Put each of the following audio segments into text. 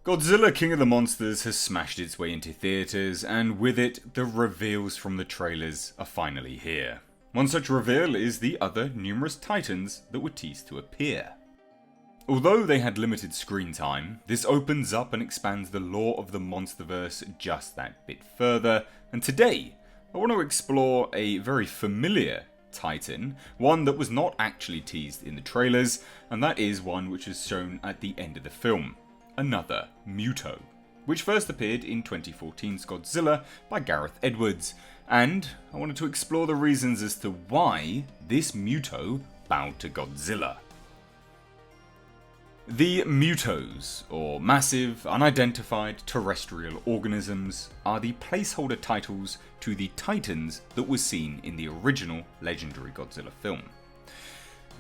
Godzilla King of the Monsters has smashed its way into theatres, and with it, the reveals from the trailers are finally here. One such reveal is the other numerous titans that were teased to appear. Although they had limited screen time, this opens up and expands the lore of the Monsterverse just that bit further, and today, I want to explore a very familiar titan, one that was not actually teased in the trailers, and that is one which is shown at the end of the film. Another MUTO, which first appeared in 2014's Godzilla by Gareth Edwards, and I wanted to explore the reasons as to why this MUTO bowed to Godzilla. The MUTOs, or Massive Unidentified Terrestrial Organisms, are the placeholder titles to the titans that were seen in the original Legendary Godzilla film.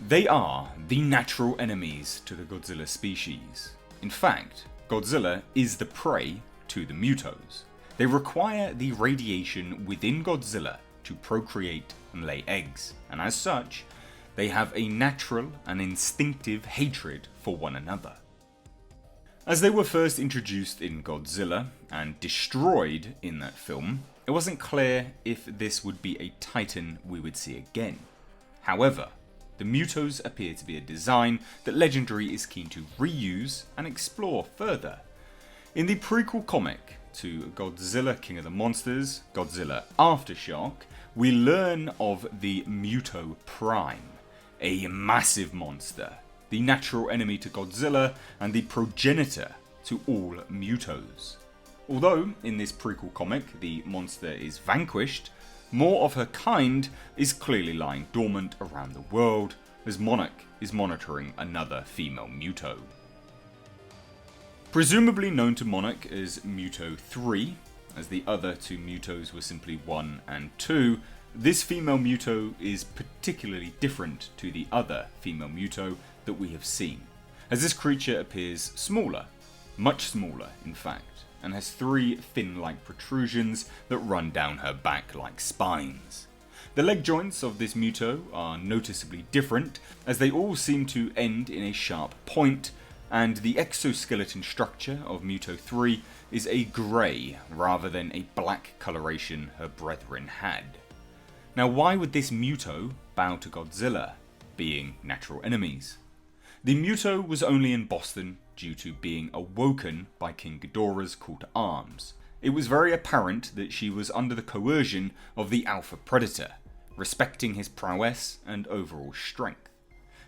They are the natural enemies to the Godzilla species. In fact, Godzilla is the prey to the MUTOs. They require the radiation within Godzilla to procreate and lay eggs, and as such, they have a natural and instinctive hatred for one another. As they were first introduced in Godzilla and destroyed in that film, it wasn't clear if this would be a titan we would see again. However, the MUTOs appear to be a design that Legendary is keen to reuse and explore further. In the prequel comic to Godzilla King of the Monsters, Godzilla Aftershock, we learn of the MUTO Prime, a massive monster, the natural enemy to Godzilla and the progenitor to all MUTOs. Although in this prequel comic the monster is vanquished, more of her kind is clearly lying dormant around the world, as Monarch is monitoring another female MUTO. Presumably known to Monarch as MUTO 3, as the other two MUTOs were simply 1 and 2, this female MUTO is particularly different to the other female MUTO that we have seen, as this creature appears smaller, much smaller in fact, and has 3 fin-like protrusions that run down her back like spines. The leg joints of this MUTO are noticeably different, as they all seem to end in a sharp point, and the exoskeleton structure of MUTO 3 is a grey rather than a black coloration her brethren had. Now, why would this MUTO bow to Godzilla, being natural enemies? The MUTO was only in Boston due to being awoken by King Ghidorah's call to arms. It was very apparent that she was under the coercion of the alpha predator, respecting his prowess and overall strength.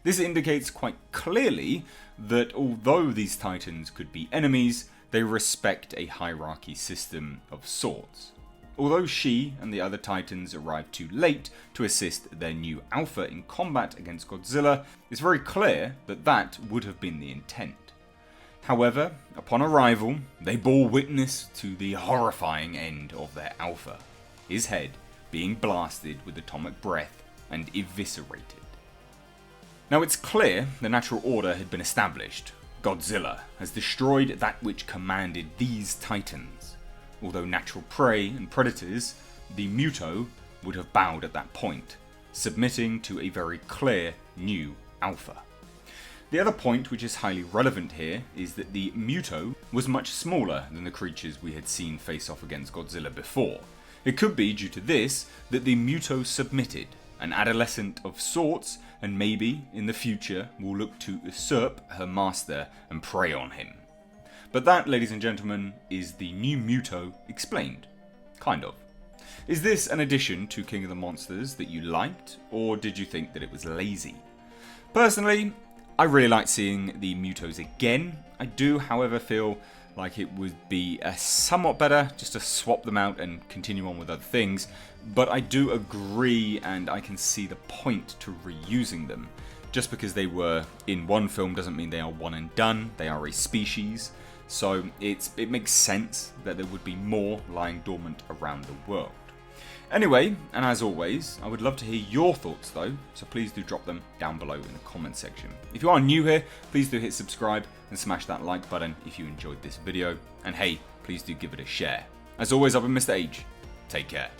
This indicates quite clearly that although these titans could be enemies, they respect a hierarchy system of sorts. Although she and the other titans arrived too late to assist their new alpha in combat against Godzilla, it's very clear that that would have been the intent. However, upon arrival, they bore witness to the horrifying end of their alpha, his head being blasted with atomic breath and eviscerated. Now it's clear the natural order had been established. Godzilla has destroyed that which commanded these titans. Although natural prey and predators, the MUTO would have bowed at that point, submitting to a very clear new alpha. The other point which is highly relevant here is that the MUTO was much smaller than the creatures we had seen face off against Godzilla before. It could be due to this that the MUTO submitted, an adolescent of sorts, and maybe in the future will look to usurp her master and prey on him. But that, ladies and gentlemen, is the new MUTO explained. Kind of. Is this an addition to King of the Monsters that you liked, or did you think that it was lazy? Personally, I really like seeing the MUTOs again. I do, however, feel like it would be somewhat better just to swap them out and continue on with other things, but I do agree and I can see the point to reusing them. Just because they were in one film doesn't mean they are one and done, they are a species. So it makes sense that there would be more lying dormant around the world. Anyway, and as always, I would love to hear your thoughts though, so please do drop them down below in the comment section. If you are new here, please do hit subscribe and smash that like button if you enjoyed this video. And hey, please do give it a share. As always, I've been Mr. H. Take care.